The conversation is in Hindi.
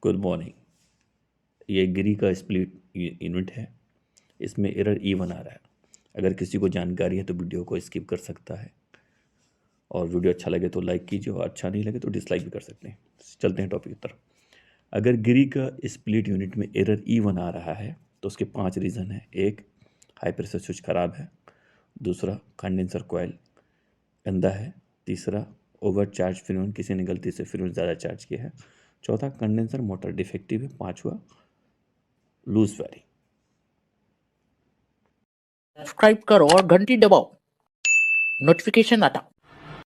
Good morning. ये गिरी का स्प्लिट यूनिट है। इसमें एरर E1 आ रहा है। अगर किसी को जानकारी है तो वीडियो को स्किप कर सकता है, और वीडियो अच्छा लगे तो लाइक कीजिए, और अच्छा नहीं लगे तो डिसलाइक भी कर सकते हैं। चलते हैं टॉपिक की तरफ। अगर गिरी का स्प्लिट यूनिट में एरर E1 आ रहा है तो उसके 5 रीज़न है। एक, हाई प्रेशर स्विच खराब है। दूसरा, कंडेंसर कॉइल गंदा है। तीसरा, ओवर चार्ज फ्यून, किसी ने गलती से फ्यून ज़्यादा चार्ज किया है। चौथा, कंडेंसर मोटर डिफेक्टिव है। पांचवा, लूज वायरिंग। सब्सक्राइब करो और घंटी दबाओ, नोटिफिकेशन आता।